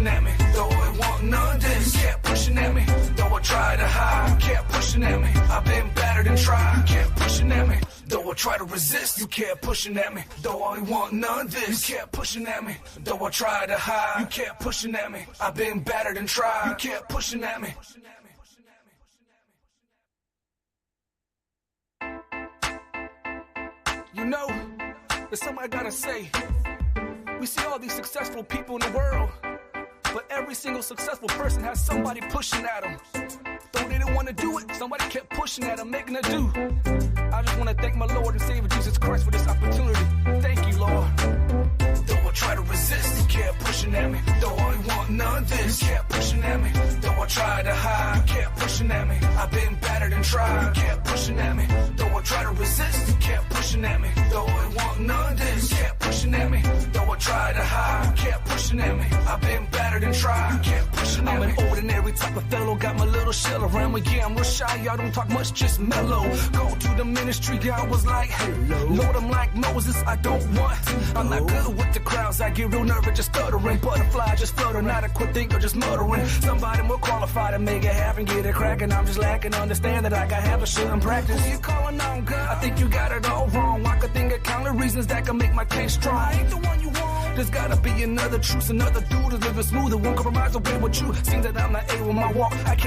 pushing at me, though I want none of this. You kept pushing at me, though I try to hide. You kept pushing at me, I've been battered and tried. You kept pushing at me, though I try to resist. You kept pushing at me, though I want none of this. You kept pushing at me, though I try to hide. You kept pushing at me, I've been battered and tried. You kept pushing at me. You know, there's something I gotta say. We see all these successful people in the world, but every single successful person has somebody pushing at them. Though they didn't want to do it, somebody kept pushing at them, making it do. I just want to thank my Lord and Savior Jesus Christ for this opportunity. Thank you, Lord. Though I try to resist, you kept pushing at me. Though I want none of this, you kept pushing at me. Though I try to hide, you kept pushing at me. I've been battered and tried, you kept pushing at me. Though I try to resist, you kept pushing at me. Though I want none of this, you kept pushing at me. Though I try to hide, you kept pushing at me. I've been battered and tried, you kept pushing at me. I'm an ordinary type of fellow, got my little shell around me. Yeah, I'm real shy, y'all don't talk much, just mellow. Go to the ministry, I was like, hello. Lord, I'm like Moses, I don't want. I'm not good with the crowds, I get real nervous, just stuttering. Butterfly, just flutter, not a quick thinker, just muttering. Somebody more qualified to make it happen, get it cracking. I'm just lacking, understand that I got habits, shouldn't practice. Who you calling on, God? I think you got it all wrong. I could think of countless reasons that can make my case strong. I ain't the one you want. There's gotta be another truth, another dude who's living smoother. Won't compromise away with you. Seems that I'm not able with my walk. I can't.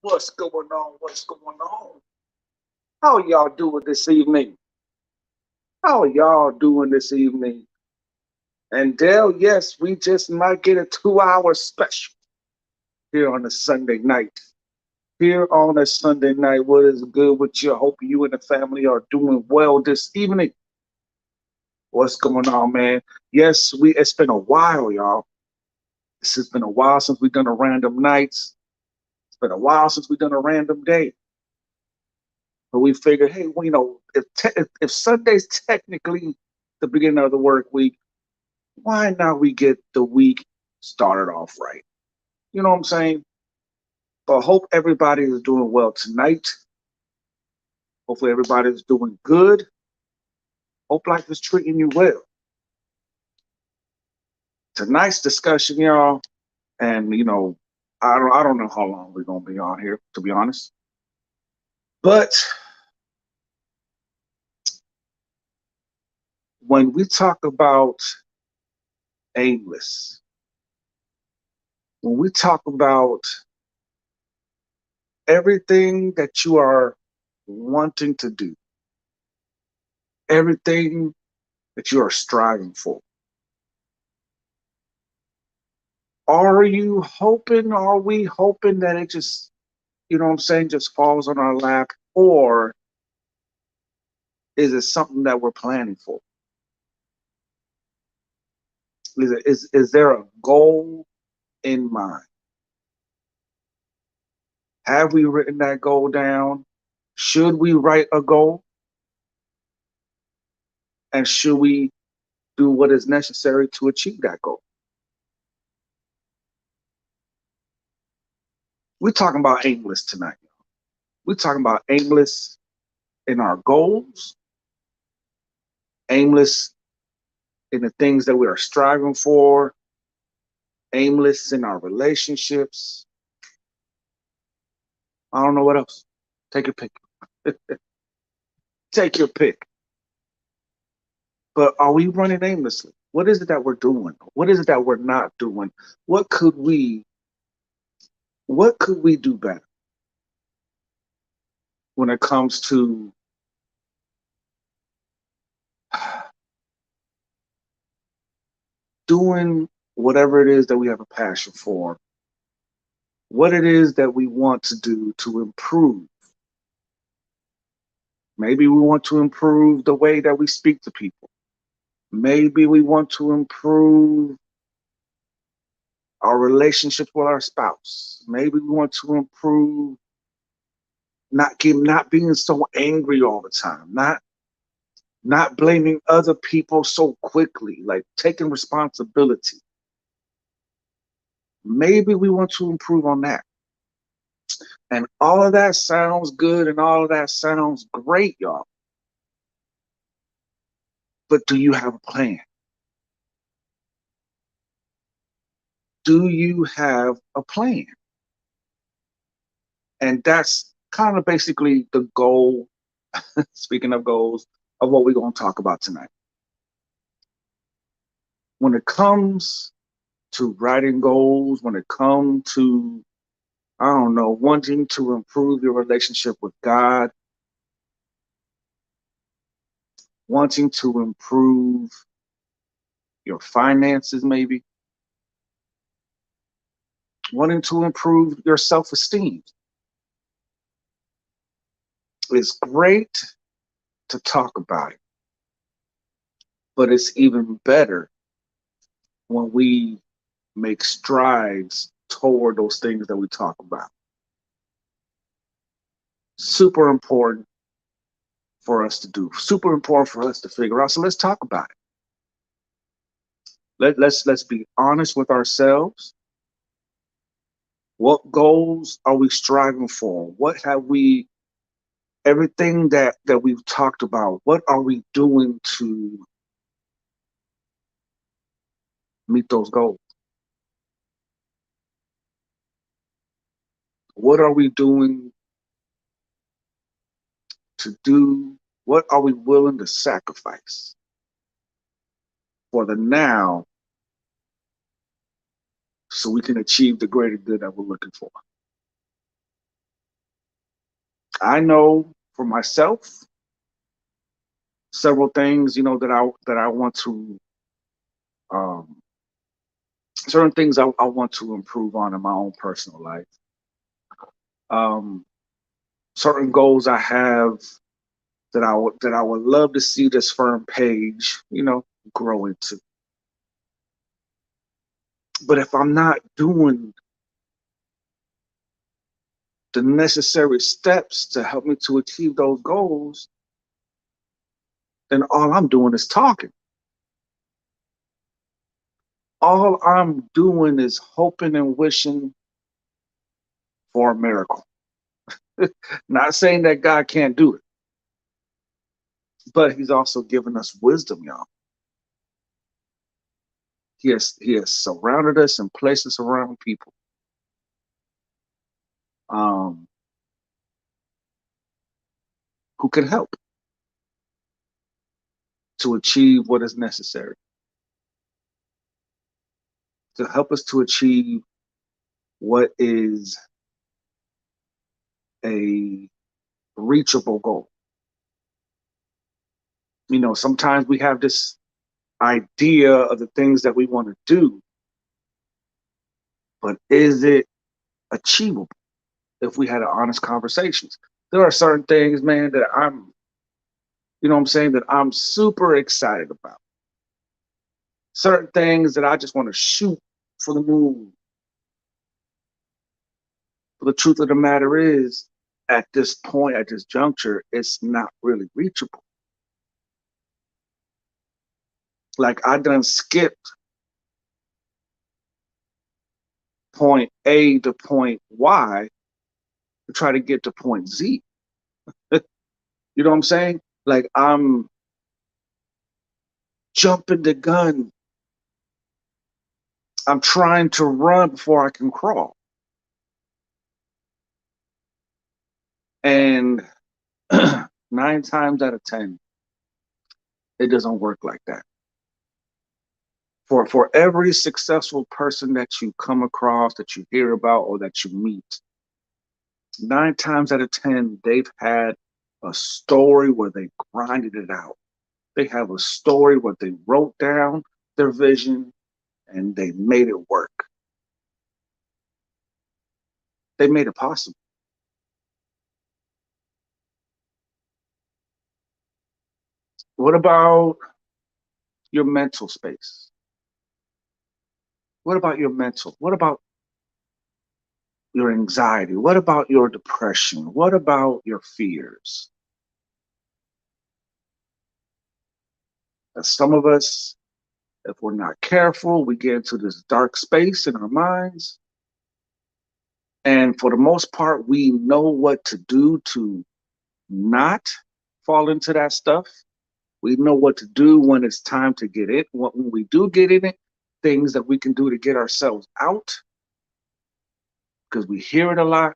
What's going on? What's going on? How y'all doing this evening? How y'all doing this evening? And Dale, yes, we just might get a 2-hour special here on a Sunday night. Here on a Sunday night, what is good with you? I hope you and the family are doing well this evening. What's going on, man? Yes, it's been a while, y'all. This has been a while since we've done a random nights. It's been a while since we've done a random day. But we figured, hey, well, you know, if Sunday's technically the beginning of the work week, why not we get the week started off right? You know what I'm saying? But hope everybody is doing well tonight. Hopefully everybody is doing good. Hope life is treating you well. Tonight's discussion, y'all, and you know, I don't know how long we're gonna be on here, to be honest. But when we talk about aimless, when we talk about everything that you are wanting to do, everything that you are striving for, are we hoping that it just, you know what I'm saying, just falls on our lap? Or is it something that we're planning for? Is there a goal in mind? Have we written that goal down? Should we write a goal? And should we do what is necessary to achieve that goal? We're talking about aimless tonight. We're talking about aimless in our goals, aimless in the things that we are striving for, aimless in our relationships. I don't know what else. Take your pick. Take your pick. But are we running aimlessly? What is it that we're doing? What is it that we're not doing? What could we do better? when it comes to doing whatever it is that we have a passion for, what it is that we want to do to improve. Maybe we want to improve the way that we speak to people. Maybe we want to improve our relationship with our spouse. Maybe we want to improve not being so angry all the time, not blaming other people so quickly, like taking responsibility. Maybe we want to improve on that. And all of that sounds good and all of that sounds great, y'all. But do you have a plan? Do you have a plan? And that's kind of basically the goal, speaking of goals, of what we're going to talk about tonight. When it comes to writing goals, when it comes to, I don't know, wanting to improve your relationship with God, wanting to improve your finances, maybe, wanting to improve your self-esteem, it's great to talk about it, but it's even better when we make strides toward those things that we talk about. Super important for us to do, super important for us to figure out. So let's talk about it. Let's be honest with ourselves. What goals are we striving for? What have we, everything that we've talked about, what are we doing to meet those goals? What are we doing to do? What are we willing to sacrifice for the now so we can achieve the greater good that we're looking for? I know for myself, several things, that I want to, um, certain things I want to improve on in my own personal life. Um, Certain goals I have that I would love to see this F.I.R.M page, grow into. But if I'm not doing the necessary steps to help me to achieve those goals, then all I'm doing is talking. All I'm doing is hoping and wishing for a miracle. Not saying that God can't do it, but He's also given us wisdom, y'all. He has surrounded us and placed us around people um, who can help to achieve what is necessary, to help us to achieve what is a reachable goal. Sometimes we have this idea of the things that we want to do, but is it achievable if we had honest conversations? There are certain things, man, that I'm saying, that I'm super excited about. Certain things that I just want to shoot for the moon. But the truth of the matter is, at this point, at this juncture, it's not really reachable. Like, I done skipped point A to point Y to try to get to point Z. You know what I'm saying? Like, I'm jumping the gun. I'm trying to run before I can crawl. And 9 times out of 10, it doesn't work like that. For every successful person that you come across, that you hear about, or that you meet, 9 times out of 10, they've had a story where they grinded it out. They have a story where they wrote down their vision and they made it work. They made it possible. What about your mental space? What about your mental? What about your anxiety? What about your depression? What about your fears? As some of us, if we're not careful, we get into this dark space in our minds. And for the most part, we know what to do to not fall into that stuff. We know what to do when it's time to get it. When we do get in it, things that we can do to get ourselves out, because we hear it a lot.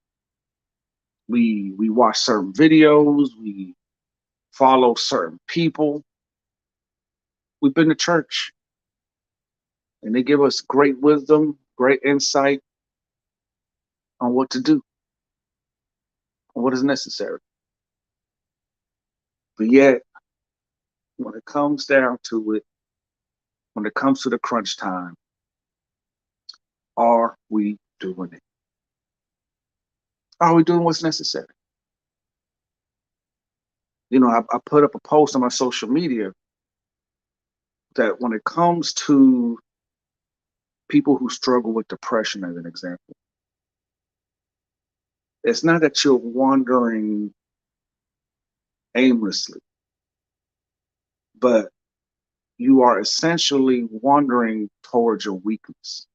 We watch certain videos. We follow certain people. We've been to church, and they give us great wisdom, great insight on what to do, on what is necessary. But yet, when it comes down to it, when it comes to the crunch time, are we doing it? Are we doing what's necessary? You know, I put up a post on my social media that when it comes to people who struggle with depression, as an example, it's not that you're wandering aimlessly, but you are essentially wandering towards your weakness.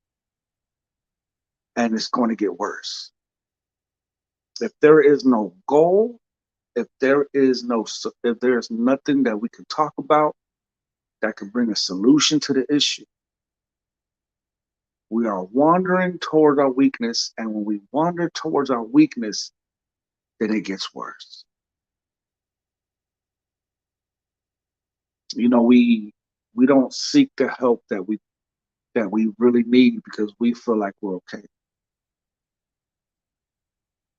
And it's going to get worse. If there is no goal, if there's nothing that we can talk about that can bring a solution to the issue, we are wandering toward our weakness. And when we wander towards our weakness, then it gets worse. You know, we don't seek the help that we really need because we feel like we're okay.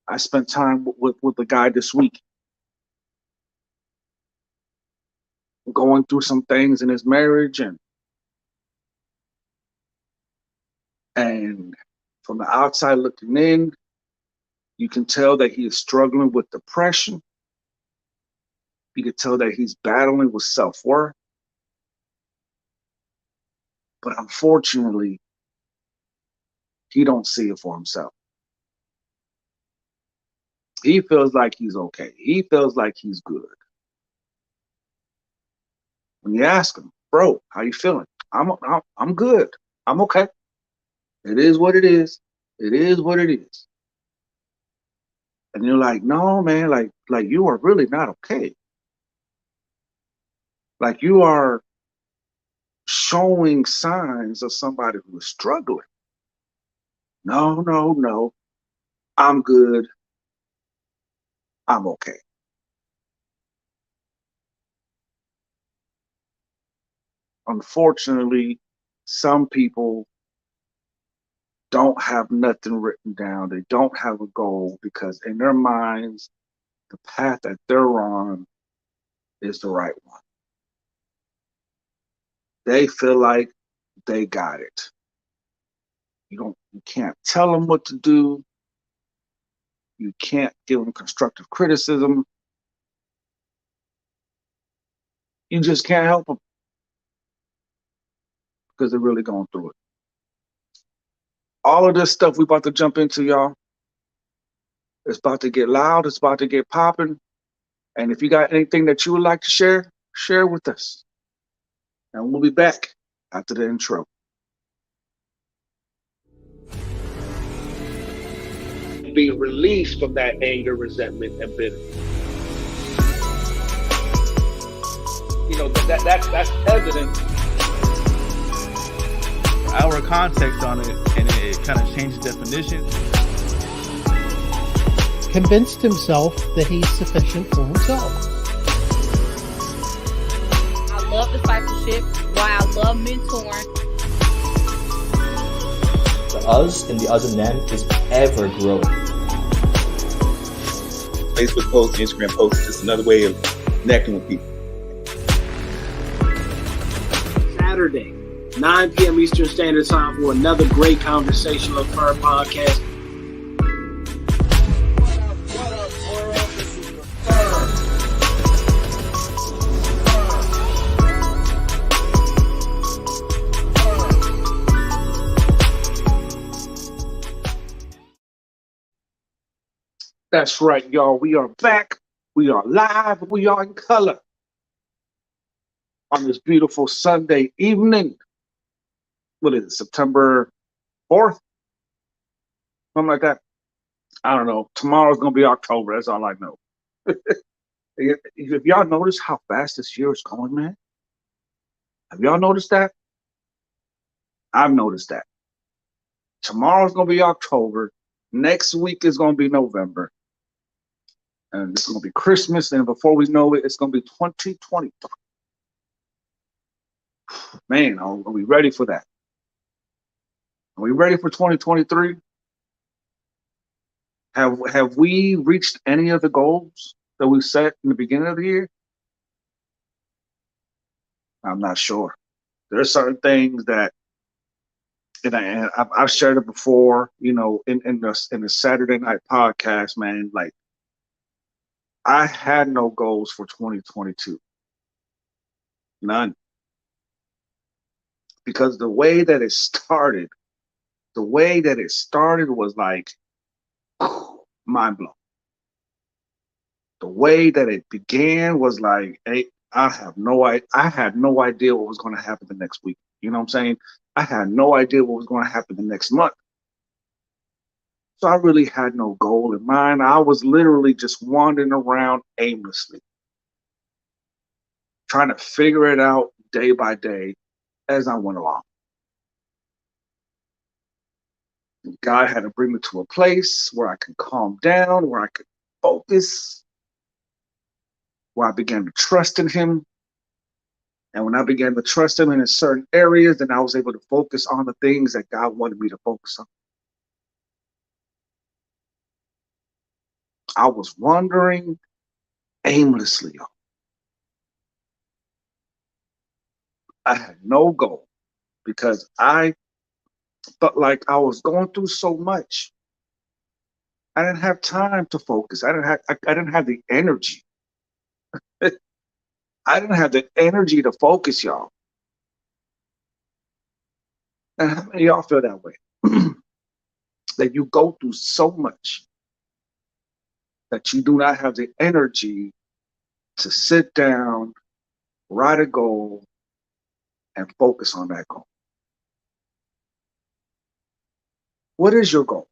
I spent time with a guy this week going through some things in his marriage, and from the outside looking in, you can tell that he is struggling with depression. You can tell that he's battling with self-worth. But unfortunately, he don't see it for himself. He feels like he's okay. He feels like he's good. When you ask him, bro, how you feeling? I'm good. I'm okay. It is what it is. It is what it is. And you're like, no, man, like you are really not okay. Like you are showing signs of somebody who is struggling. No. I'm good. I'm okay. Unfortunately, some people don't have nothing written down. They don't have a goal because in their minds, the path that they're on is the right one. They feel like they got it. You can't tell them what to do. You can't give them constructive criticism. You just can't help them because they're really going through it. All of this stuff we about to jump into, y'all, it's about to get loud. It's about to get popping. And if you got anything that you would like to share with us. And we'll be back after the intro. Be released from that anger, resentment, and bitterness. You know, that's evidence. Our context on it, and it kind of changed the definition. Convinced himself that he's sufficient for himself. I love discipleship. Why I love mentoring. The us and the us and them is ever growing. Facebook posts, Instagram posts. Just another way of connecting with people. Saturday, 9 p.m. Eastern Standard Time for another great conversation on F.I.R.M podcast. That's right, y'all. We are back. We are live. We are in color on this beautiful Sunday evening. What is it, September 4th? Something like that. I don't know. Tomorrow's going to be October. That's all I know. If y'all notice how fast this year is going, man? Have y'all noticed that? I've noticed that. Tomorrow's going to be October. Next week is going to be November. And it's going to be Christmas, and before we know it, it's going to be 2020. Man, are we ready for that? Are we ready for 2023? Have we reached any of the goals that we set in the beginning of the year? I'm not sure. There are certain things that, and I've shared it before, you know, in the Saturday night podcast, man. Like, I had no goals for 2022. None. Because the way that it started was like mind blowing. The way that it began was like, hey, I had no idea what was going to happen the next week. You know what I'm saying? I had no idea what was going to happen the next month. So I really had no goal in mind. I was literally just wandering around aimlessly, trying to figure it out day by day as I went along. And God had to bring me to a place where I could calm down, where I could focus, where I began to trust in Him. And when I began to trust Him in certain areas, then I was able to focus on the things that God wanted me to focus on. I was wandering aimlessly. I had no goal because I felt like I was going through so much. I didn't have time to focus. I didn't have the energy. I didn't have the energy to focus, y'all. And how many of y'all feel that way? That you go through so much that you do not have the energy to sit down, write a goal, and focus on that goal. What is your goal?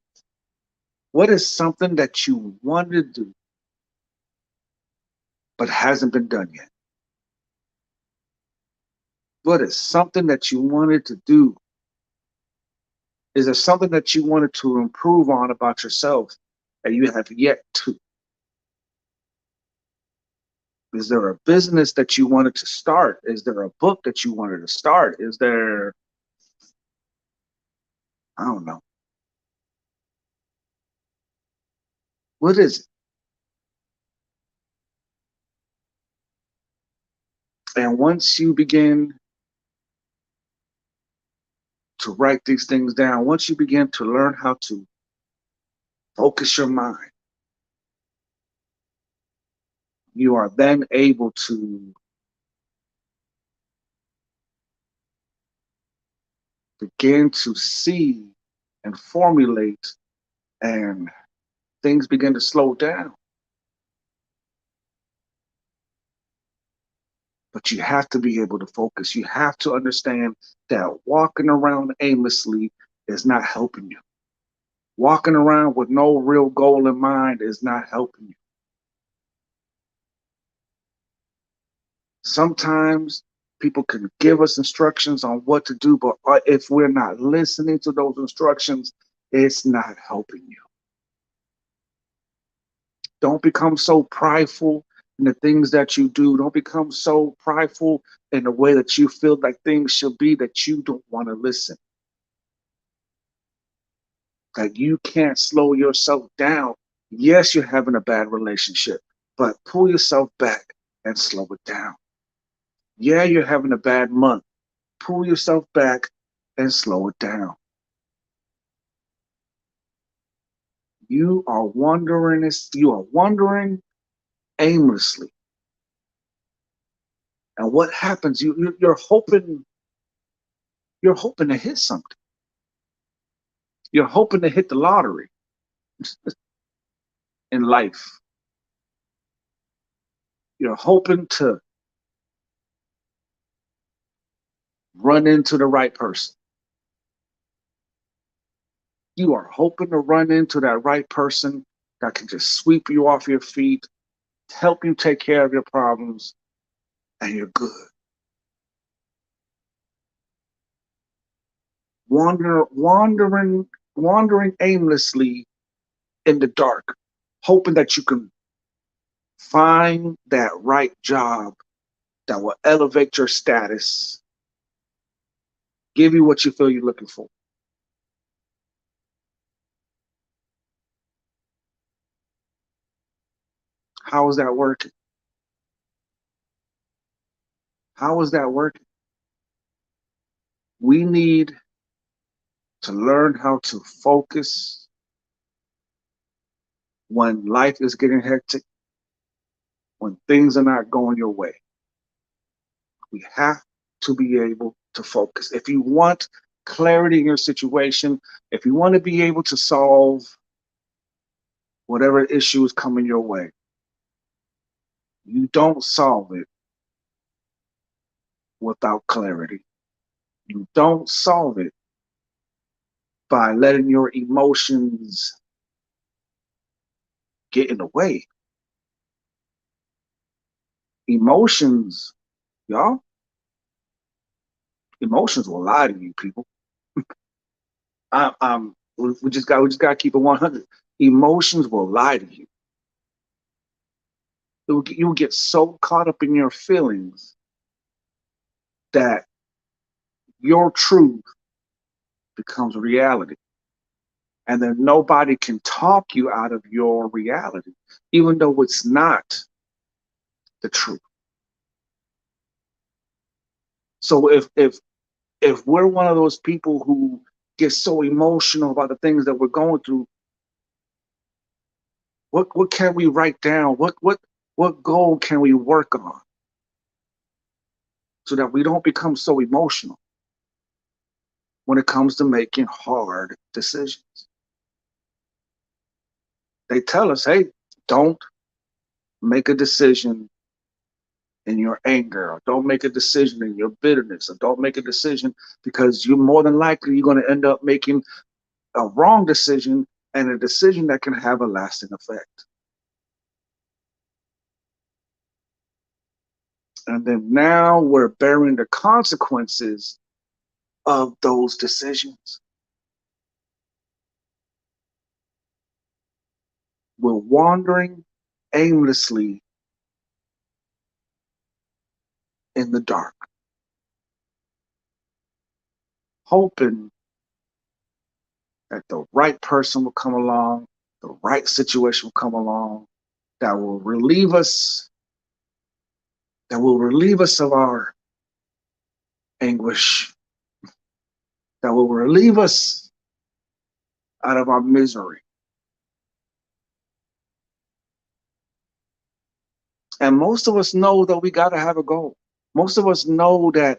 What is something that you want to do but hasn't been done yet? What is something that you wanted to do? Is there something that you wanted to improve on about yourself that you have yet to? Is there a business that you wanted to start? Is there a book that you wanted to start? Is there, I don't know. What is it? And once you begin to write these things down, once you begin to learn how to focus your mind, you are then able to begin to see and formulate, and things begin to slow down. But you have to be able to focus. You have to understand that walking around aimlessly is not helping you. Walking around with no real goal in mind is not helping you. Sometimes people can give us instructions on what to do, but if we're not listening to those instructions, it's not helping you. Don't become so prideful in the things that you do. Don't become so prideful in the way that you feel like things should be that you don't want to listen. That you can't slow yourself down Yes, you're having a bad relationship, but pull yourself back and slow it down. Yeah, you're having a bad month. Pull yourself back and slow it down. You are wandering aimlessly. And what happens? You're hoping to hit something. You're hoping to hit the lottery in life. You're hoping to run into the right person. You are hoping to run into that right person that can just sweep you off your feet, help you take care of your problems, and you're good. Wandering aimlessly in the dark, hoping that you can find that right job that will elevate your status, give you what you feel you're looking for. How is that working? How is that working? We need to learn how to focus when life is getting hectic, when things are not going your way. We have to be able to focus. If you want clarity in your situation, if you want to be able to solve whatever issue is coming your way, you don't solve it without clarity. You don't solve it by letting your emotions get in the way. Emotions, y'all, emotions will lie to you, people. We just got to keep it 100. Emotions will lie to you. You will get so caught up in your feelings that your truth becomes reality. And then nobody can talk you out of your reality, even though it's not the truth. So if we're one of those people who get so emotional about the things that we're going through, what can we write down? What goal can we work on so that we don't become so emotional when it comes to making hard decisions? They tell us, hey, don't make a decision in your anger, or don't make a decision in your bitterness, or don't make a decision because you're more than likely you're going to end up making a wrong decision and a decision that can have a lasting effect. And then now we're bearing the consequences of those decisions. We're wandering aimlessly in the dark, hoping that the right person will come along, the right situation will come along that will relieve us, of our anguish, that will relieve us out of our misery. And most of us know that we got to have a goal. Most of us know that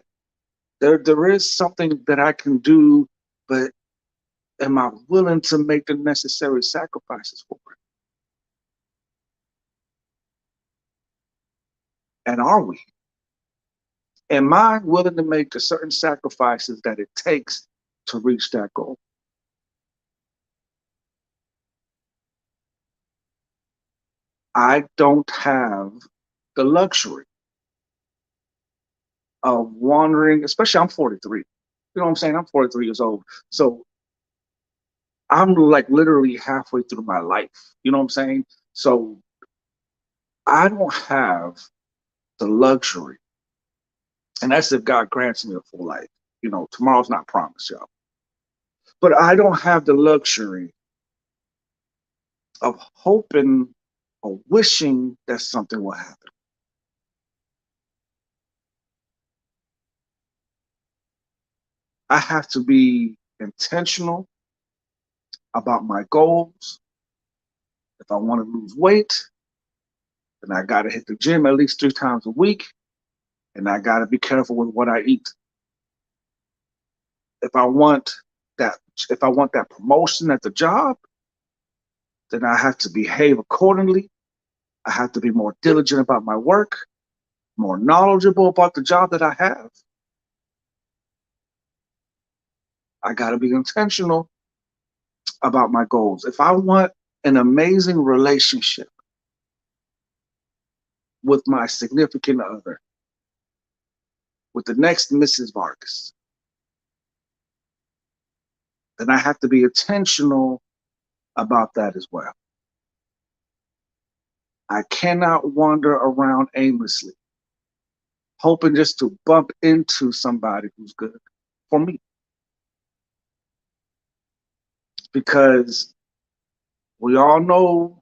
there is something that I can do, but am I willing to make the necessary sacrifices for it? And are we? Am I willing to make the certain sacrifices that it takes to reach that goal? I don't have the luxury of wandering, especially I'm 43. You know what I'm saying? I'm 43 years old. So I'm like literally halfway through my life. You know what I'm saying? So I don't have the luxury, and that's if God grants me a full life. You know, tomorrow's not promised, y'all. But I don't have the luxury of hoping or wishing that something will happen. I have to be intentional about my goals. If I want to lose weight, then I got to hit the gym at least 3 times a week, and I got to be careful with what I eat. If I want that, if I want that promotion at the job, then I have to behave accordingly. I have to be more diligent about my work, more knowledgeable about the job that I have. I got to be intentional about my goals. If I want an amazing relationship with my significant other, with the next Mrs. Vargas, then I have to be intentional about that as well. I cannot wander around aimlessly, hoping just to bump into somebody who's good for me. Because we all know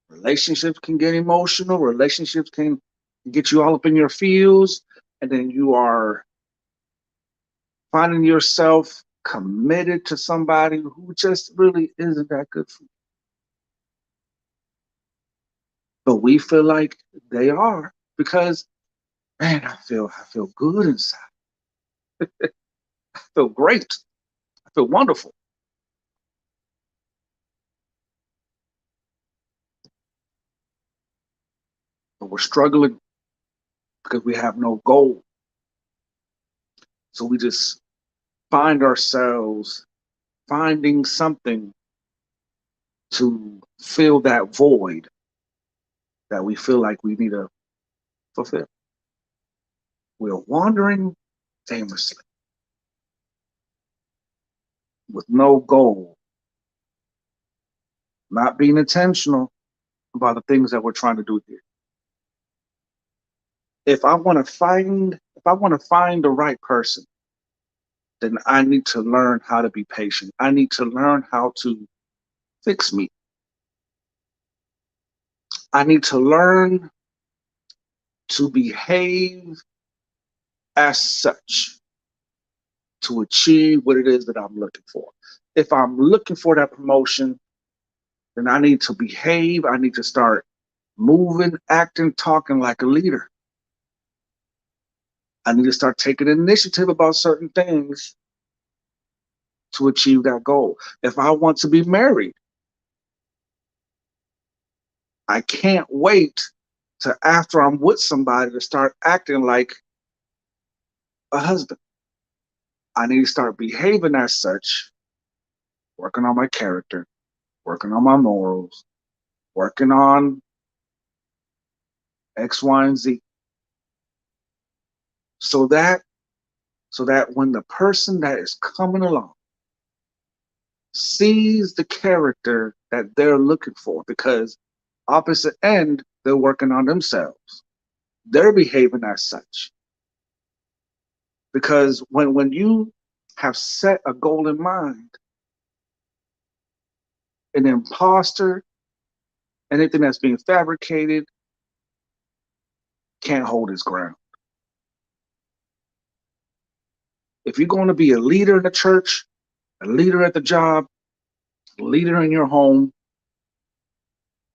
relationships can get emotional, relationships can get you all up in your feels, and then you are finding yourself committed to somebody who just really isn't that good for you. But we feel like they are because, man, I feel good inside. I feel great. I feel wonderful. But we're struggling because we have no goal. So we just find ourselves finding something to fill that void that we feel like we need to fulfill. We're wandering aimlessly with no goal, not being intentional about the things that we're trying to do here. If I want to find the right person, then I need to learn how to be patient. I need to learn how to fix me. I need to learn to behave as such to achieve what it is that I'm looking for. If I'm looking for that promotion, then I need to behave. I need to start moving, acting, talking like a leader. I need to start taking initiative about certain things to achieve that goal. If I want to be married, I can't wait to after I'm with somebody to start acting like a husband. I need to start behaving as such, working on my character, working on my morals, working on X, Y, and Z. So that when the person that is coming along sees the character that they're looking for, because opposite end, they're working on themselves. They're behaving as such. Because when you have set a goal in mind, an imposter, anything that's being fabricated, can't hold its ground. If you're going to be a leader in the church, a leader at the job, a leader in your home,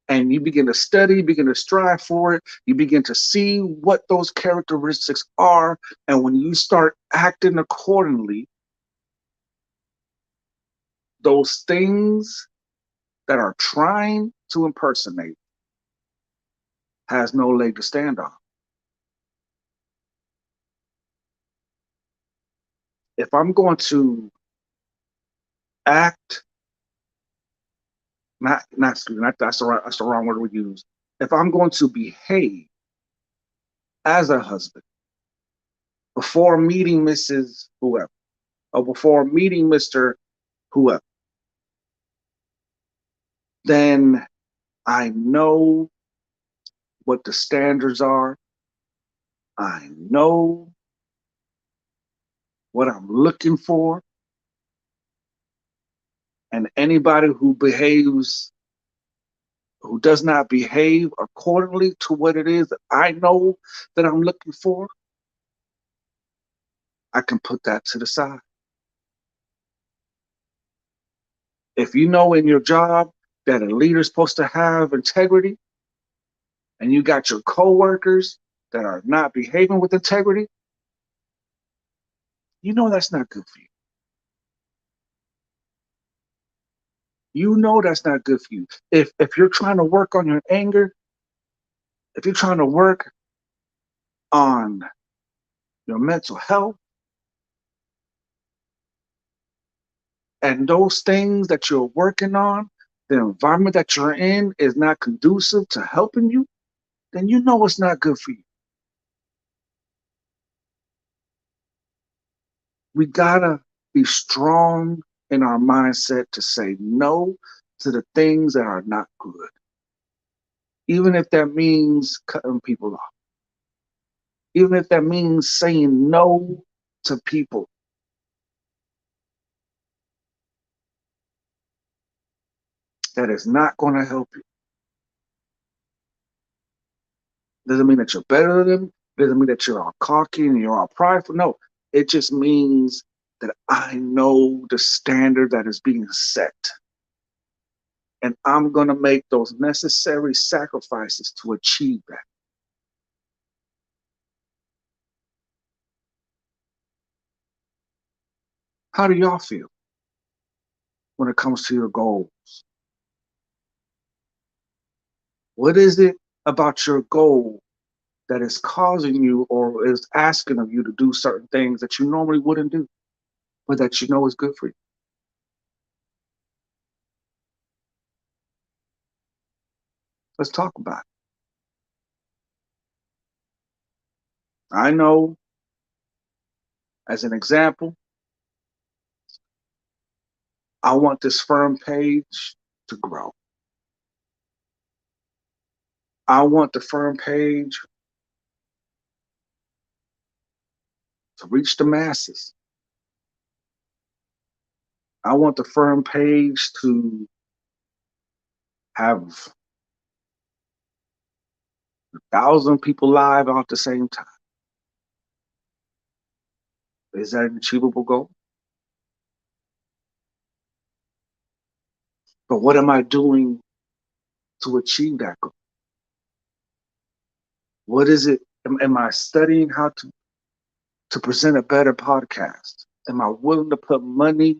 and you begin to study, begin to strive for it, you begin to see what those characteristics are, and when you start acting accordingly, those things that are trying to impersonate has no leg to stand on. If I'm going to act, not that's the wrong word we use. If I'm going to behave as a husband before meeting Mrs. whoever, or before meeting Mr. whoever, then I know what the standards are. I know what I'm looking for. And anybody who behaves who does not behave accordingly to what it is that I know that I'm looking for, I can put that to the side. If you know in your job that a leader's supposed to have integrity, and you got your coworkers that are not behaving with integrity, you know that's not good for you. You know that's not good for you. If you're trying to work on your anger, if you're trying to work on your mental health, and those things that you're working on, the environment that you're in is not conducive to helping you, then you know it's not good for you. We gotta be strong in our mindset to say no to the things that are not good, even if that means cutting people off, even if that means saying no to people that is not going to help you. Doesn't mean that you're better than them. Doesn't mean that you're all cocky and you're all prideful. No, it just means that I know the standard that is being set. And I'm going to make those necessary sacrifices to achieve that. How do y'all feel when it comes to your goals? What is it about your goal that is causing you or is asking of you to do certain things that you normally wouldn't do, but that you know is good for you? Let's talk about it. I know, as an example, I want this F.I.R.M page to grow. I want the F.I.R.M page to reach the masses. I want the F.I.R.M page to have 1,000 people live all at the same time. Is that an achievable goal? But what am I doing to achieve that goal? What is it? Am I studying how to present a better podcast? Am I willing to put money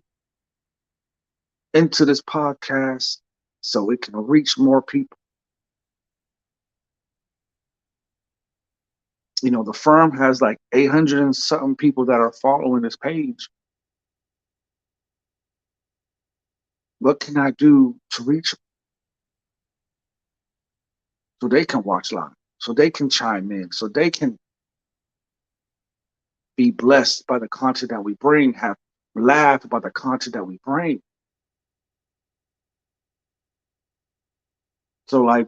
into this podcast so it can reach more people? You know, the F.I.R.M has like 800 and something people that are following this page. What can I do to reach them so they can watch live, so they can chime in, so they can be blessed by the content that we bring, have laughed about the content that we bring? So like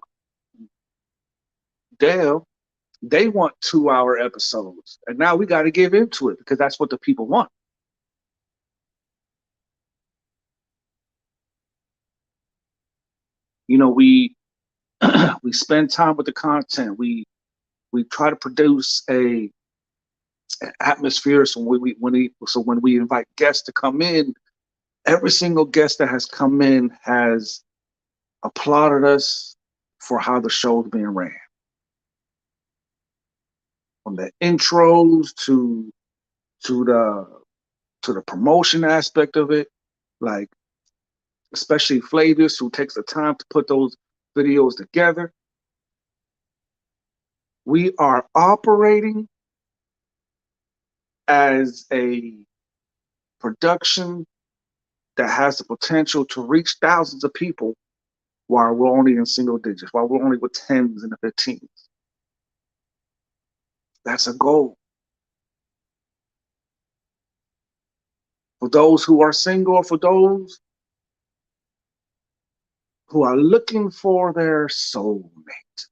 Dale, they want 2-hour episodes, and now we got to give into it because that's what the people want. You know, we we spend time with the content. We try to produce an atmosphere. So when we invite guests to come in, every single guest that has come in has applauded us for how the show is being ran, from the intros to the to the promotion aspect of it, like especially Flavius, who takes the time to put those videos together. We are operating as a production that has the potential to reach thousands of people while we're only in single digits, while we're only with tens and the 15s. That's a goal. For those who are single, or for those who are looking for their soulmate,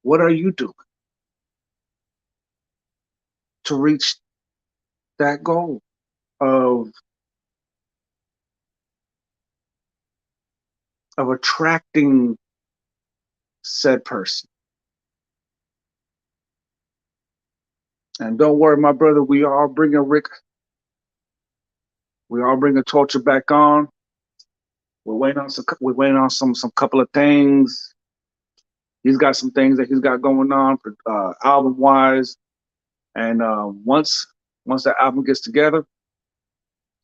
what are you doing to reach that goal of of attracting said person. And don't worry, my brother, we are bringing Torture back on. We're waiting on some couple of things. He's got some things that he's got going on for album wise, and once that album gets together,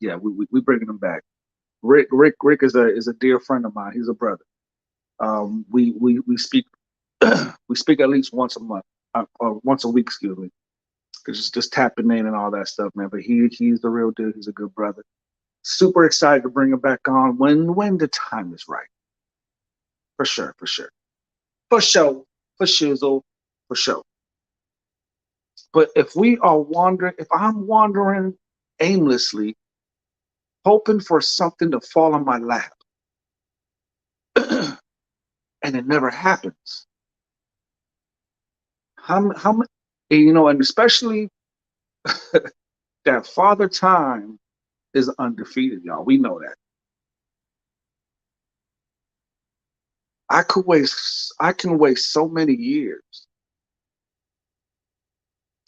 yeah, we bringing him back. Rick is a dear friend of mine. He's a brother. We speak we speak at least once a month, or once a week, excuse me. Just tapping in and all that stuff, man. But he's the real dude. He's a good brother. Super excited to bring him back on when the time is right. For sure, for sure. For sure, for shizzle, for sure. But if I'm wandering aimlessly, hoping for something to fall on my lap, and it never happens. How many, and especially that Father Time is undefeated, y'all. We know that. I can waste so many years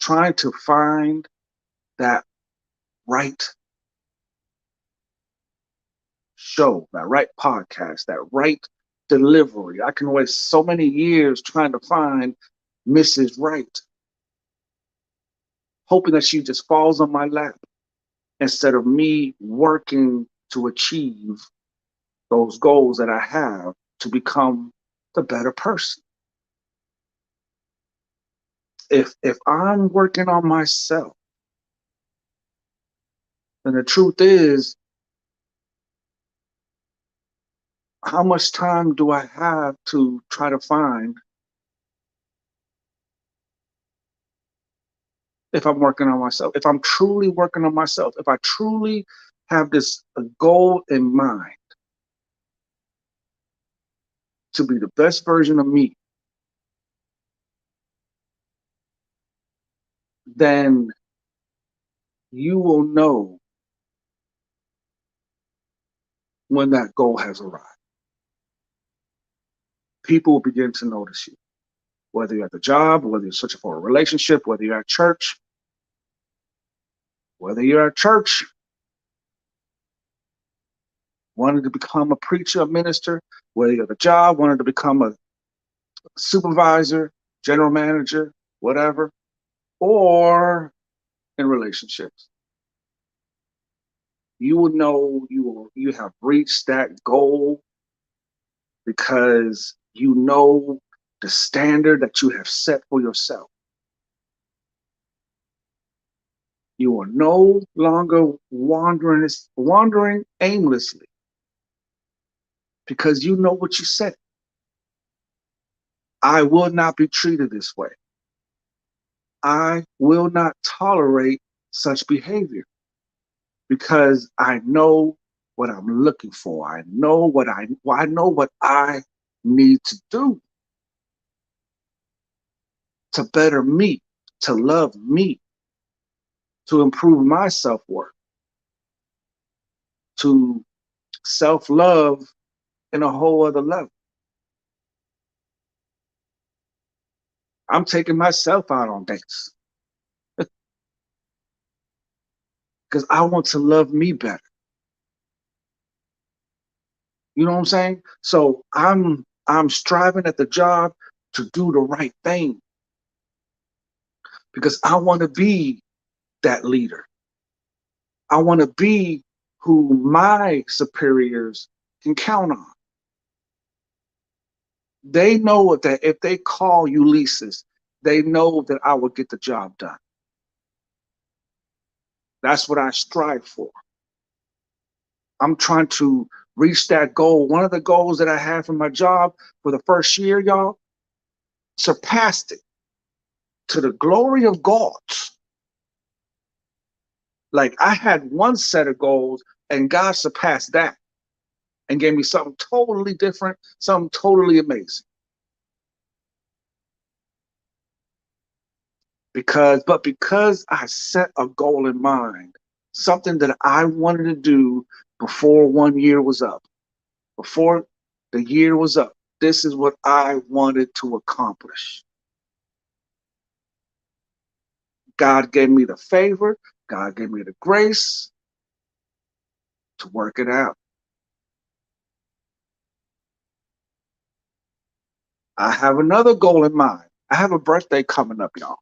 trying to find that right show, that right podcast, that right delivery. I can waste so many years trying to find Mrs. Right, hoping that she just falls on my lap instead of me working to achieve those goals that I have to become the better person. If I'm working on myself, then the truth is, how much time do I have to try to find if I'm working on myself? If I'm truly working on myself, if I truly have this goal in mind to be the best version of me, then you will know when that goal has arrived. People will begin to notice you, whether you're at the job, whether you're searching for a relationship, whether you're at church, wanting to become a preacher, a minister, whether you're at the job, wanting to become a supervisor, general manager, whatever, or in relationships. You will know you have reached that goal because you know the standard that you have set for yourself. You are no longer wandering aimlessly because you know what you said. I will not be treated this way. I will not tolerate such behavior because I know what I'm looking for. I know what I need to do to better me, to love me, to improve my self-worth, to self-love in a whole other level. I'm taking myself out on dates because I want to love me better. You know what I'm saying? So I'm striving at the job to do the right thing because I want to be that leader. I want to be who my superiors can count on. They know that if they call Ulysses, they know that I will get the job done. That's what I strive for. I'm trying to reach that goal. One of the goals that I had for my job for the first year, y'all, surpassed it to the glory of God. Like I had one set of goals and God surpassed that and gave me something totally different, something totally amazing. Because I set a goal in mind, something that I wanted to do before 1 year was up, before The year was up. This is what I wanted to accomplish. God gave me the favor. God gave me the grace to work it out. I have another goal in mind. I have a birthday coming up, y'all.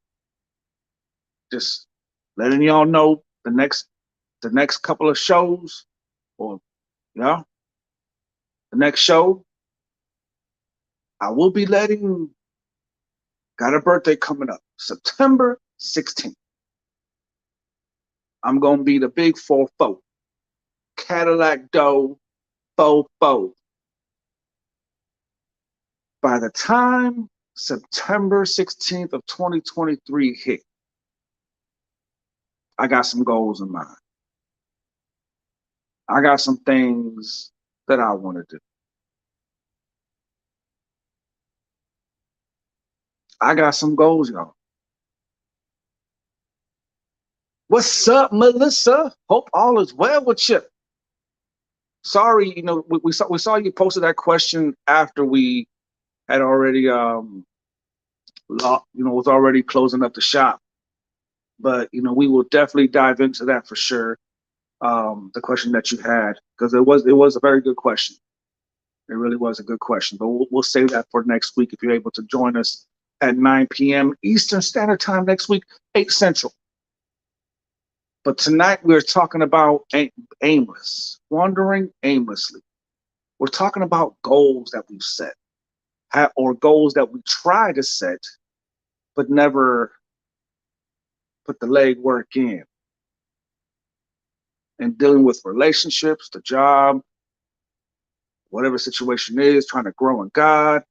Just letting y'all know the next couple of shows, or the next show, I will be got a birthday coming up, September 16th. I'm gonna be the big 4-4. Cadillac Doe 4-4. By the time September 16th of 2023 hit, I got some goals in mind. I got some things that I want to do. I got some goals, y'all. What's up, Melissa? Hope all is well with you. Sorry, we saw you posted that question after we had already was already closing up the shop. But we will definitely dive into that for sure. The question that you had, because it was a very good question. It really was a good question. But we'll save that for next week if you're able to join us at 9 p.m. Eastern Standard Time next week, 8 Central. But tonight we're talking about aimless, wandering aimlessly. We're talking about goals that we've set, or goals that we try to set, but never put the legwork in. And dealing with relationships, the job, whatever situation is, trying to grow in God,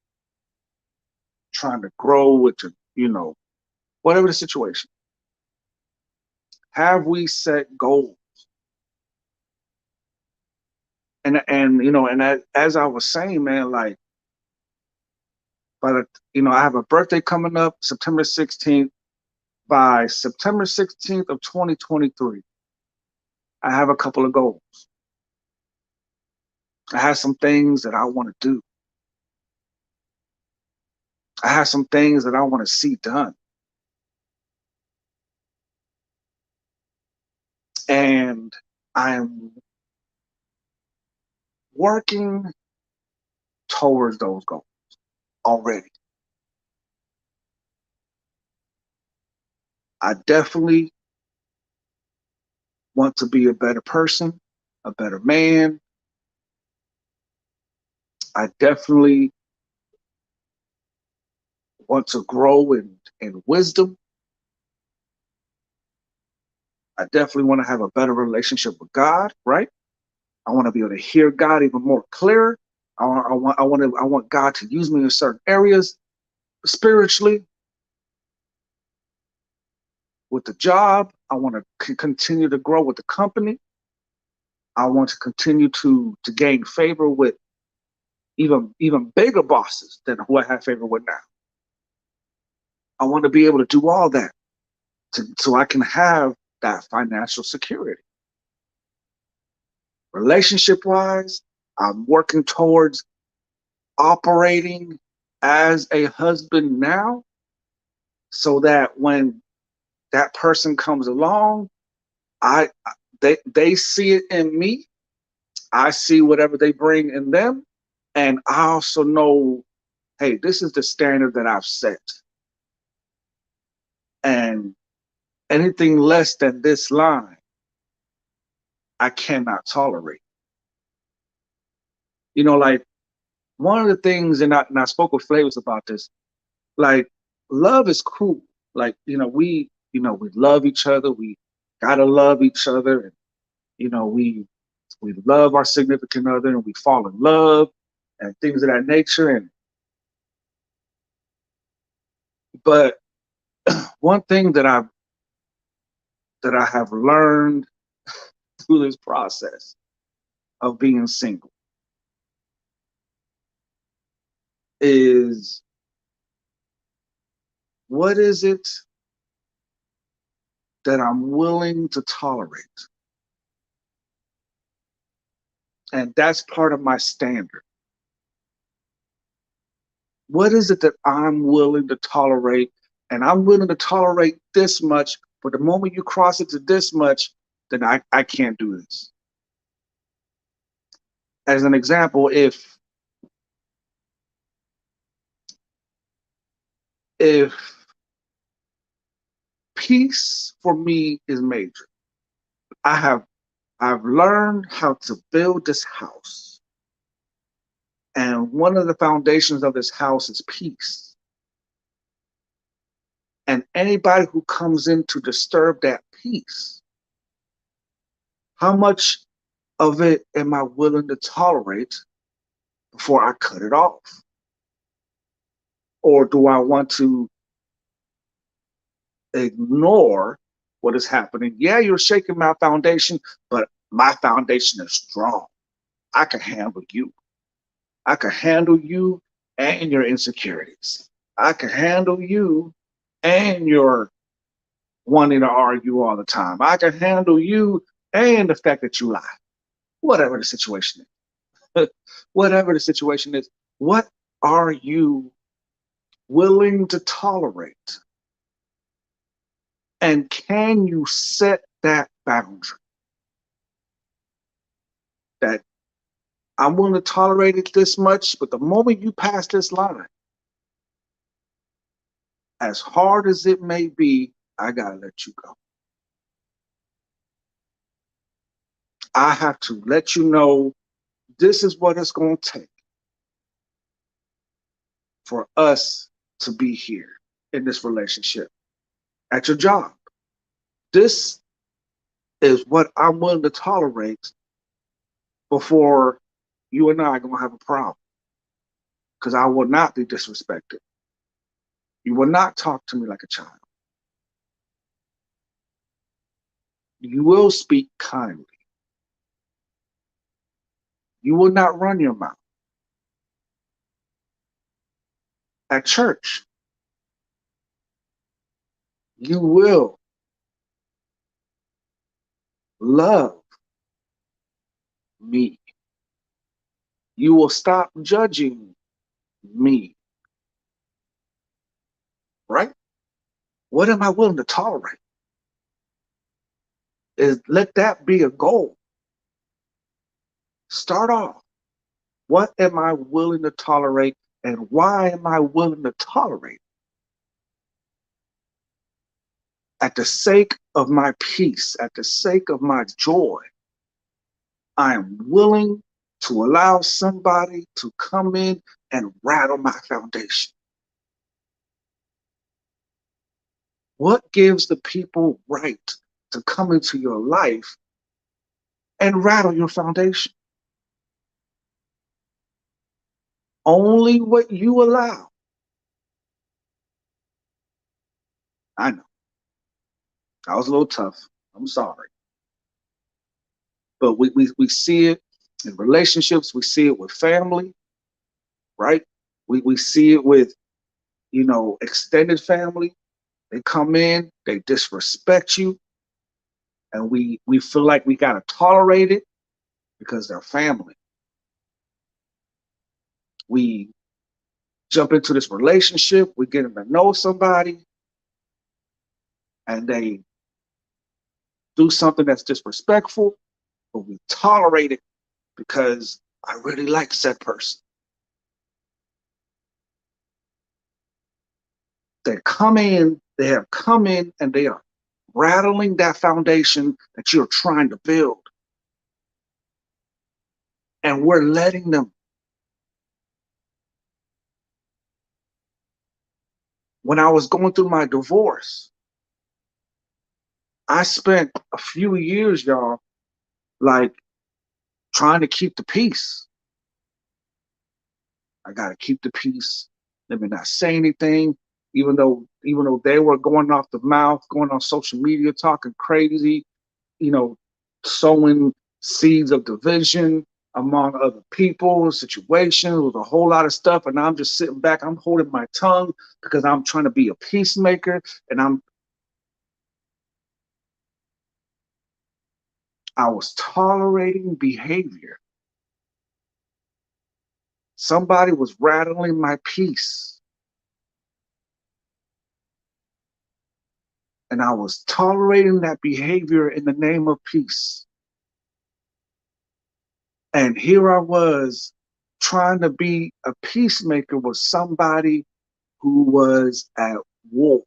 trying to grow with whatever the situation. Have we set goals? And as I was saying, man, like, I have a birthday coming up, September 16th. By September 16th of 2023, I have a couple of goals. I have some things that I want to do. I have some things that I want to see done. And I'm working towards those goals already. I definitely want to be a better person, a better man. I definitely want to grow in wisdom. I definitely want to have a better relationship with God, right? I want to be able to hear God even more clearer. I want God to use me in certain areas spiritually. With the job, I want to continue to grow with the company. I want to continue to gain favor with even bigger bosses than who I have favor with now. I want to be able to do all that so I can have that financial security. Relationship wise, I'm working towards operating as a husband now, so that when that person comes along, they see it in me. I see whatever they bring in them, and I also know, hey, this is the standard that I've set, and anything less than this line, I cannot tolerate. Like, one of the things, and I spoke with Flavors about this. Like, love is cool. Like, we love each other. We gotta love each other, and we love our significant other, and we fall in love and things of that nature. But one thing that I have learned through this process of being single is, what is it that I'm willing to tolerate? And that's part of my standard. What is it that I'm willing to tolerate? And I'm willing to tolerate this much, but the moment you cross it to this much, then I can't do this. As an example, if peace for me is major, I have I've learned how to build this house. And one of the foundations of this house is peace. And anybody who comes in to disturb that peace, how much of it am I willing to tolerate before I cut it off? Or do I want to ignore what is happening? Yeah, you're shaking my foundation, but my foundation is strong. I can handle you. I can handle you and your insecurities. I can handle you and your wanting to argue all the time. I can handle you and the fact that you lie. Whatever the situation is. Whatever the situation is, what are you willing to tolerate? And can you set that boundary? That I'm willing to tolerate it this much, but the moment you pass this line, as hard as it may be, I gotta let you go. I have to let you know this is what it's going to take for us to be here in this relationship. At your job, this is what I'm willing to tolerate before you and I are going to have a problem. Because I will not be disrespected. You will not talk to me like a child. You will speak kindly. You will not run your mouth. At church, you will love me. You will stop judging me. Right? What am I willing to tolerate? Is let that be a goal. Start off. What am I willing to tolerate, and why am I willing to tolerate? At the sake of my peace, at the sake of my joy, I am willing to allow somebody to come in and rattle my foundation. What gives the people right to come into your life and rattle your foundation? Only what you allow. I know. I was a little tough. I'm sorry. But we see it in relationships. We see it with family, right? We see it with, extended family. They come in, they disrespect you, and we feel like we got to tolerate it because they're family. We jump into this relationship, we get to know somebody, and they do something that's disrespectful, but we tolerate it because I really like said person. They have come in and they are rattling that foundation that you're trying to build. And we're letting them. When I was going through my divorce, I spent a few years, y'all, like trying to keep the peace. I gotta keep the peace. Let me not say anything, even though they were going off the mouth, going on social media, talking crazy, you know, sowing seeds of division among other people, situations, with a whole lot of stuff. And I'm just sitting back, I'm holding my tongue because I'm trying to be a peacemaker. And I was tolerating behavior Somebody was rattling my peace. And I was tolerating that behavior in the name of peace. And here I was trying to be a peacemaker with somebody who was at war.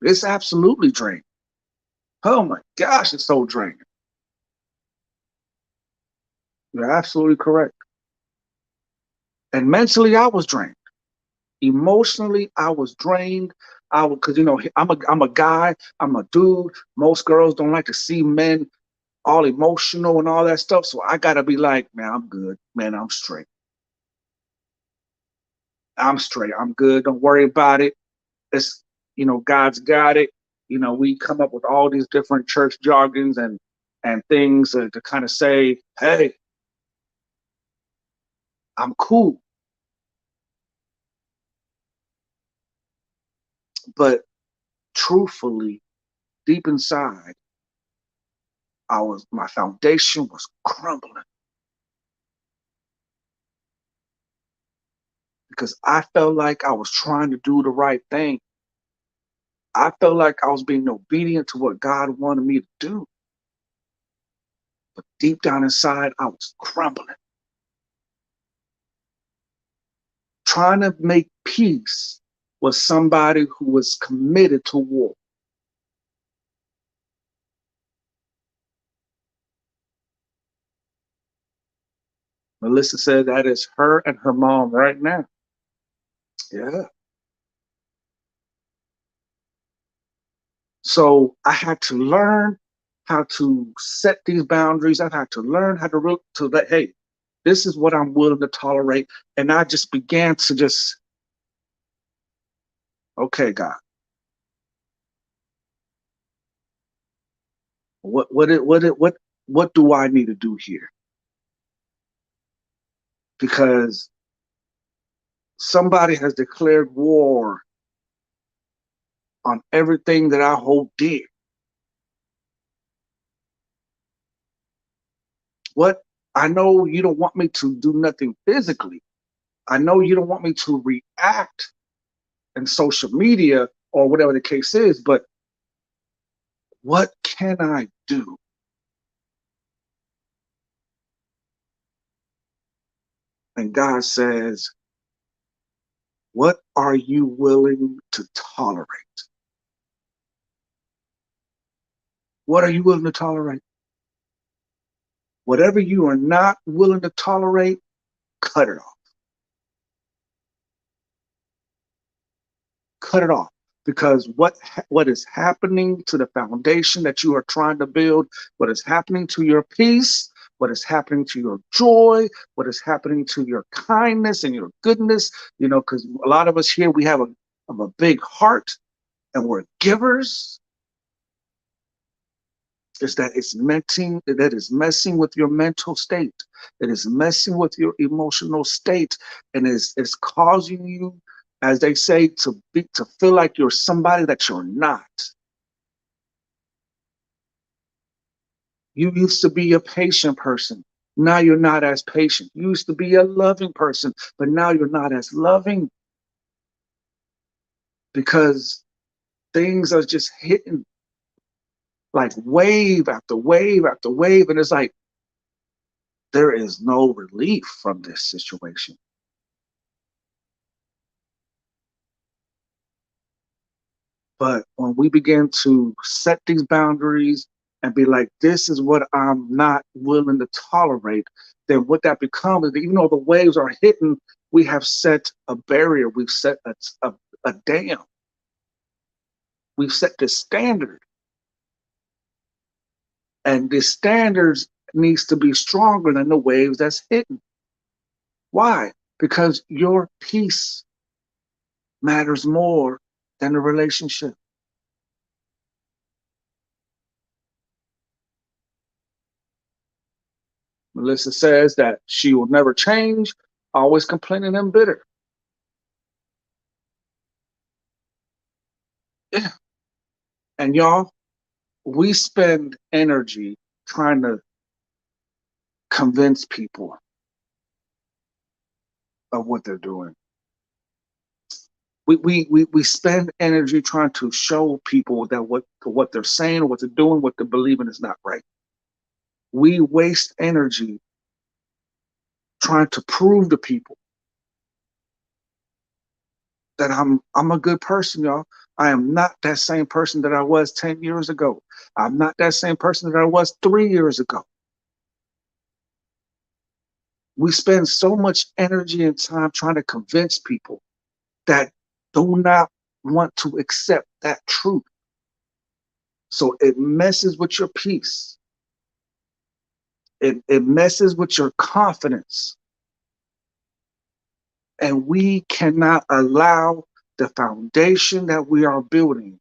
It's absolutely draining. Oh my gosh, it's so draining. You're absolutely correct. And mentally, I was drained. Emotionally, I was drained. Because I'm a guy, I'm a dude. Most girls don't like to see men all emotional and all that stuff. So I gotta be like, man, I'm good. Man, I'm straight. I'm straight. I'm good. Don't worry about it. It's God's got it. We come up with all these different church jargons and things to kind of say, hey, I'm cool. But truthfully, deep inside, my foundation was crumbling because I felt like I was trying to do the right thing. I felt like I was being obedient to what God wanted me to do. But deep down inside, I was crumbling. Trying to make peace with somebody who was committed to war. Melissa said that is her and her mom right now. Yeah. So I had to learn how to set these boundaries. I had to learn how to let, hey, this is what I'm willing to tolerate. And I just began to okay, God, what do I need to do here? Because somebody has declared war on everything that I hold dear. What I know you don't want me to do nothing physically. I know you don't want me to react in social media or whatever the case is, but what can I do? And God says, what are you willing to tolerate? What are you willing to tolerate? Whatever you are not willing to tolerate, cut it off. Cut it off. Because what is happening to the foundation that you are trying to build, what is happening to your peace, what is happening to your joy, what is happening to your kindness and your goodness, because a lot of us here, we have a big heart and we're givers, is that that is messing with your mental state. It is messing with your emotional state, and is causing you, as they say, to feel like you're somebody that you're not. You used to be a patient person. Now you're not as patient. You used to be a loving person, but now you're not as loving because things are just hitting like wave after wave after wave. And it's like, there is no relief from this situation. But when we begin to set these boundaries and be like, this is what I'm not willing to tolerate, then what that becomes is that even though the waves are hitting, we have set a barrier, we've set a dam, we've set the standard. And the standards needs to be stronger than the waves that's hitting. Why? Because your peace matters more than the relationship. Melissa says that she will never change, always complaining and bitter. Yeah. And y'all, we spend energy trying to convince people of what they're doing. We spend energy trying to show people that what they're saying or what they're doing, what they're believing is not right. We waste energy trying to prove to people that I'm a good person, y'all. I am not that same person that I was 10 years ago. I'm not that same person that I was 3 years ago. We spend so much energy and time trying to convince people that do not want to accept that truth. So it messes with your peace. It messes with your confidence. And we cannot allow the foundation that we are building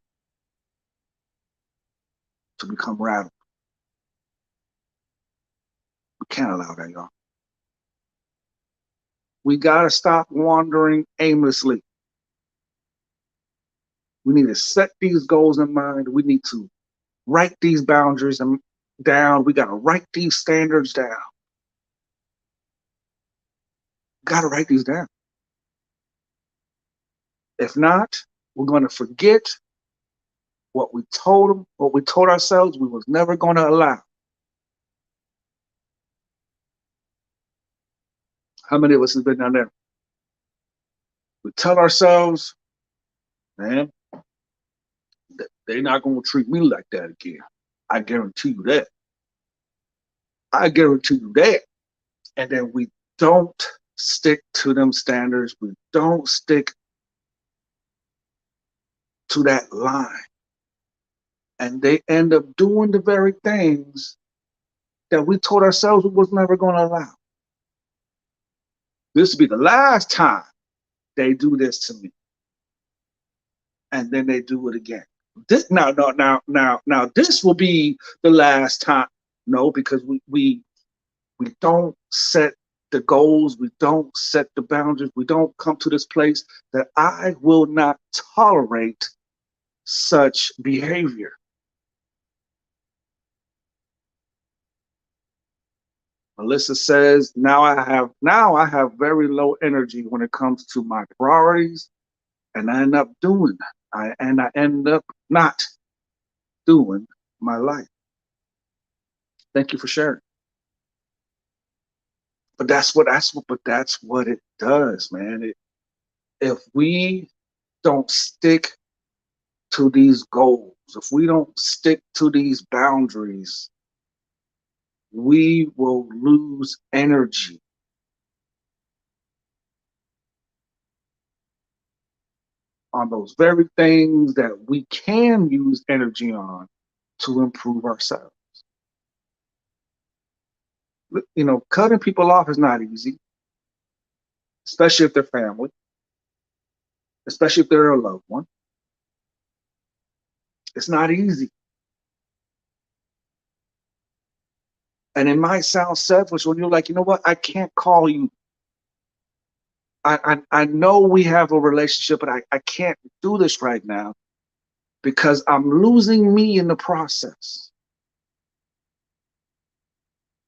to become rattled. We can't allow that, y'all. We got to stop wandering aimlessly. We need to set these goals in mind. We need to write these boundaries down. We got to write these standards down. Got to write these down. If not, we're going to forget what we told them, what we told ourselves we was never going to allow. How many of us have been down there? We tell ourselves, man, they're not going to treat me like that again. I guarantee you that. I guarantee you that. And then we don't stick to them standards. We don't stick to that line. And they end up doing the very things that we told ourselves we was never going to allow. This will be the last time they do this to me. And then they do it again. This now, this will be the last time. No, because we don't set the goals, we don't set the boundaries, we don't come to this place that I will not tolerate such behavior. Melissa says, now I have very low energy when it comes to my priorities, and I end up not doing my life. Thank you for sharing. But that's what it does, man. If we don't stick to these goals, if we don't stick to these boundaries, we will lose energy. On those very things that we can use energy on to improve ourselves. You know, cutting people off is not easy, especially if they're family, especially if they're a loved one. It's not easy. And it might sound selfish when you're like, you know what, I can't call you. I know we have a relationship, but I can't do this right now because I'm losing me in the process.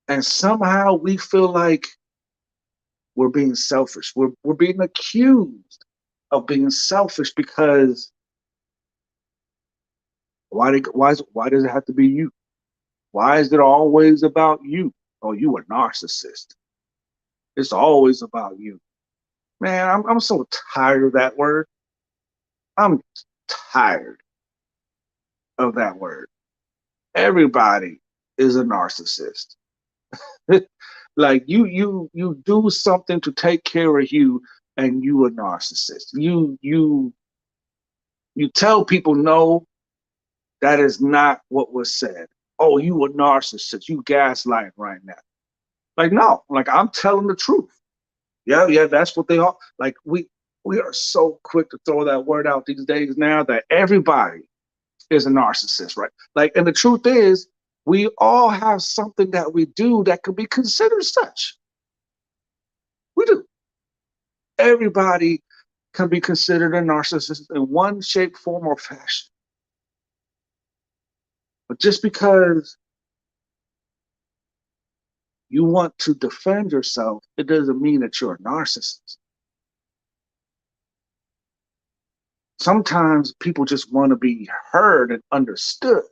And somehow we feel like we're being selfish. We're being accused of being selfish because why does it have to be you? Why is it always about you? Oh, you a narcissist. It's always about you. Man, I'm so tired of that word. I'm tired of that word. Everybody is a narcissist. Like you do something to take care of you and you a narcissist. You tell people no, that is not what was said. Oh, you a narcissist. You gaslighting right now. Like, no, like I'm telling the truth. Yeah, that's what they are. Like we are so quick to throw that word out these days now that everybody is a narcissist, right? Like, and the truth is, we all have something that we do that could be considered such. We do. Everybody can be considered a narcissist in one shape, form, or fashion. But just because you want to defend yourself, it doesn't mean that you're a narcissist. Sometimes people just want to be heard and understood.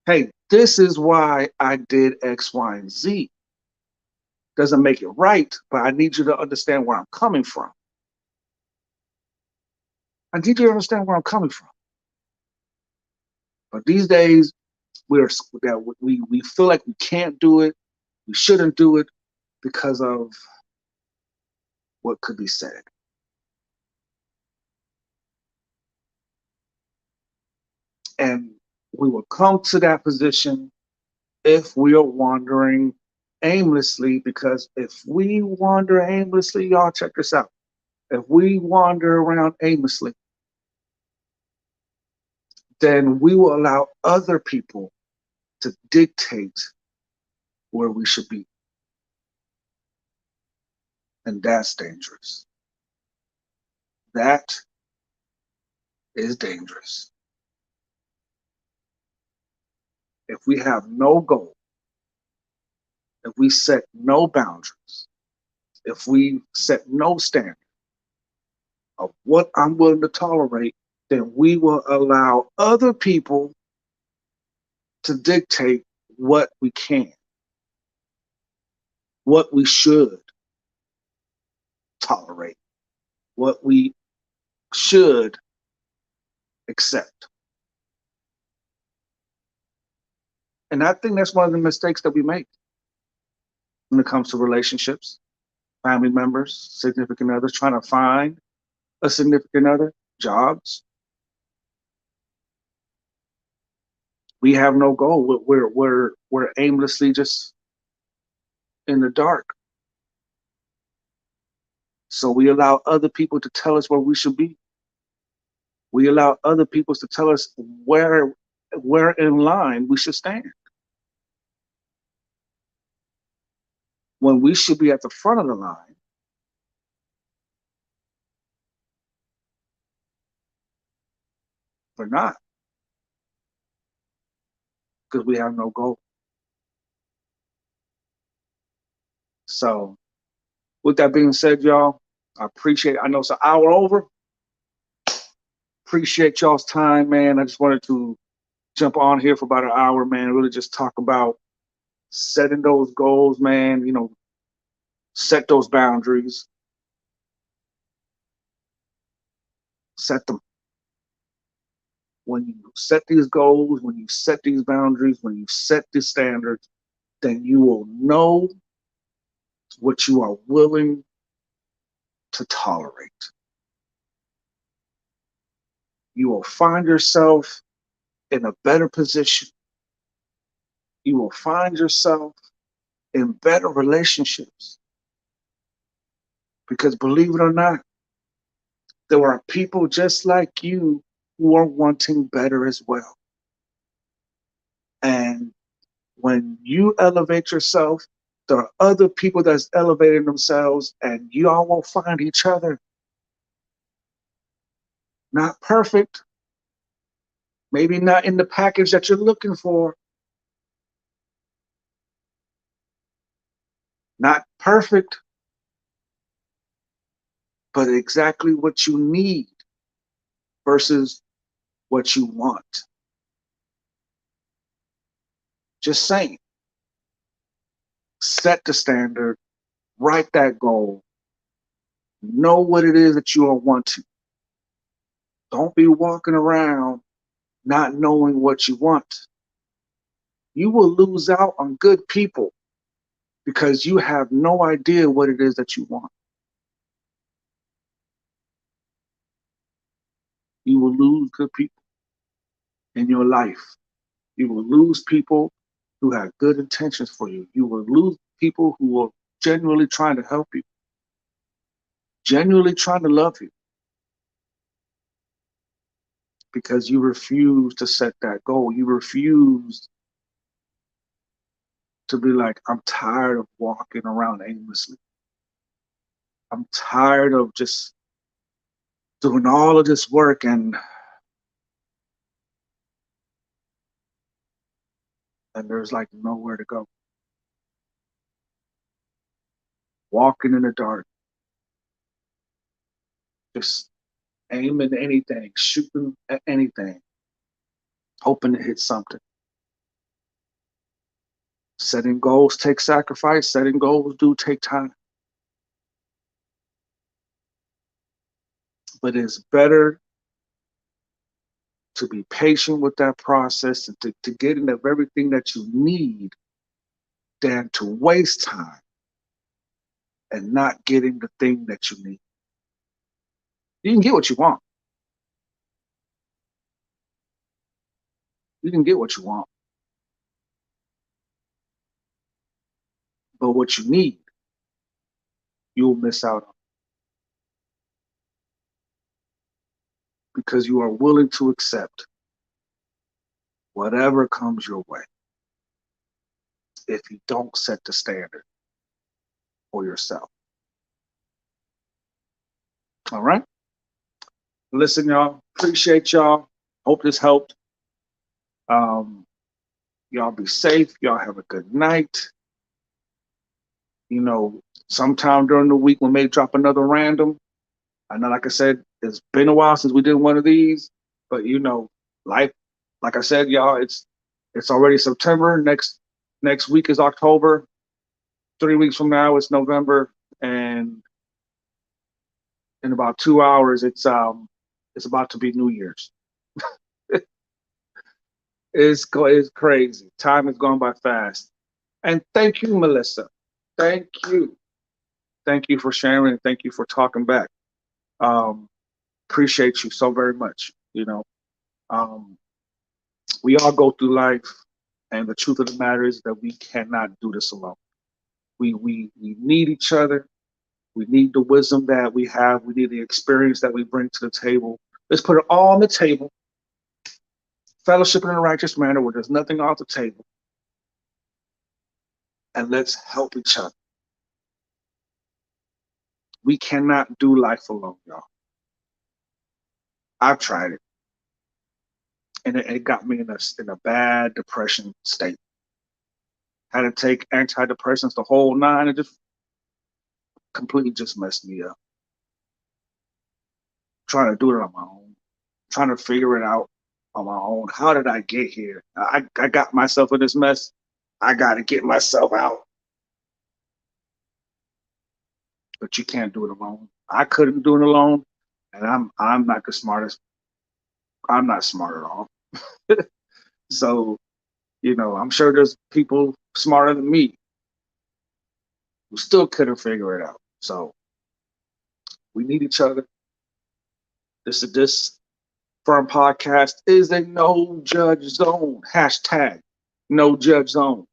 Hey, this is why I did X, Y, and Z. Doesn't make it right, but I need you to understand where I'm coming from. I need you to understand where I'm coming from. But these days, we feel like we can't do it, we shouldn't do it because of what could be said. And we will come to that position if we are wandering aimlessly, because if we wander aimlessly, y'all check this out. If we wander around aimlessly, then we will allow other people to dictate where we should be. And that's dangerous. That is dangerous. If we have no goal, if we set no boundaries, if we set no standard of what I'm willing to tolerate, then we will allow other people to dictate what we can, what we should tolerate, what we should accept. And I think that's one of the mistakes that we make when it comes to relationships, family members, significant others, trying to find a significant other, jobs. We have no goal. We're aimlessly just in the dark. So we allow other people to tell us where we should be. We allow other people to tell us where in line we should stand, when we should be at the front of the line. We're not, because we have no goal. So with that being said, y'all, I appreciate it. I know it's an hour over. Appreciate y'all's time, man. I just wanted to jump on here for about an hour, man. Really just talk about setting those goals, man. You know, set those boundaries. Set them. When you set these goals, when you set these boundaries, when you set these standards, then you will know what you are willing to tolerate. You will find yourself in a better position. You will find yourself in better relationships. Because believe it or not, there are people just like you who are wanting better as well. And when you elevate yourself, there are other people that's elevating themselves, and you all will find each other. Not perfect, maybe not in the package that you're looking for. Not perfect, but exactly what you need versus what you want. Just saying. Set the standard, write that goal, know what it is that you are wanting. Don't be walking around not knowing what you want. You will lose out on good people because you have no idea what it is that you want. You will lose good people in your life. You will lose people who have good intentions for you. You will lose people who are genuinely trying to help you, genuinely trying to love you, because you refuse to set that goal. You refuse to be like, I'm tired of walking around aimlessly. I'm tired of just doing all of this work and and there's like nowhere to go. Walking in the dark, just aiming at anything, shooting at anything, hoping to hit something. Setting goals takes sacrifice. Setting goals do take time. But it's better to be patient with that process and to get into everything that you need than to waste time and not getting the thing that you need. You can get what you want. You can get what you want. But what you need, you'll miss out on. Because you are willing to accept whatever comes your way if you don't set the standard for yourself. All right? Listen, y'all. Appreciate y'all. Hope this helped. Y'all be safe. Y'all have a good night. You know, sometime during the week we may drop another random. I know, like I said, it's been a while since we did one of these, but you know, life, like I said, y'all, it's already September. Next week is October. 3 weeks from now it's November, and in about 2 hours it's about to be New Year's. It's crazy. Time has gone by fast. And thank you, Melissa. Thank you. Thank you for sharing, and thank you for talking back. Appreciate you so very much. You know, we all go through life, and the truth of the matter is that we cannot do this alone. We need each other. We need the wisdom that we have. We need the experience that we bring to the table. Let's put it all on the table. Fellowship in a righteous manner where there's nothing off the table. And let's help each other. We cannot do life alone, y'all. I've tried it. And it got me in a bad depression state. Had to take antidepressants the whole nine. It just completely just messed me up. Trying to do it on my own. Trying to figure it out on my own. How did I get here? I got myself in this mess. I got to get myself out. But you can't do it alone. I couldn't do it alone, and I'm not the smartest. I'm not smart at all. So, you know, I'm sure there's people smarter than me who still couldn't figure it out. So we need each other. This F.I.R.M podcast is a no judge zone. # no judge zone.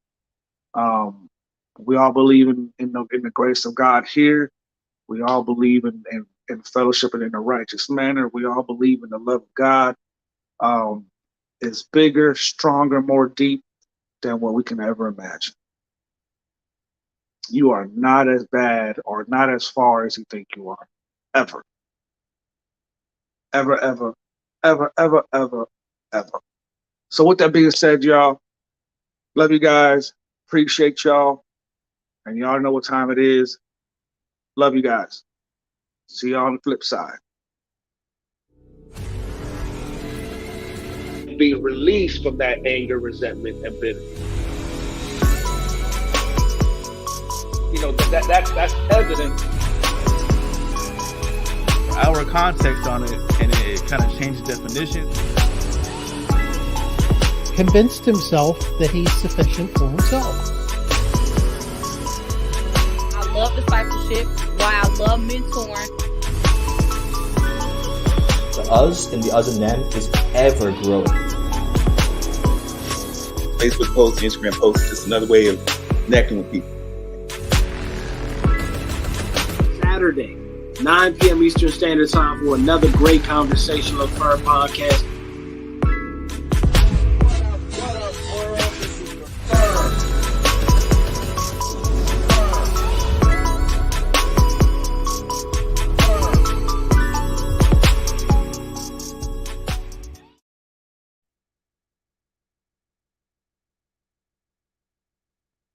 We all believe in the grace of God here. We all believe in fellowship and in a righteous manner. We all believe in the love of God. Is bigger, stronger, more deep than what we can ever imagine. You are not as bad or not as far as you think you are. Ever. Ever, ever, ever, ever, ever, ever. So with that being said, y'all, love you guys. Appreciate y'all. And y'all know what time it is. Love you guys. See y'all on the flip side. Be released from that anger, resentment, and bitterness. You know, that's evident. Our context on it, and it kind of changed the definition. Convinced himself that he's sufficient for himself. I love discipleship. Why I love mentoring. The us and the us and them is ever growing. Facebook posts, Instagram posts, just another way of connecting with people. Saturday, 9 p.m. Eastern Standard Time for another great conversation of F.I.R.M podcast.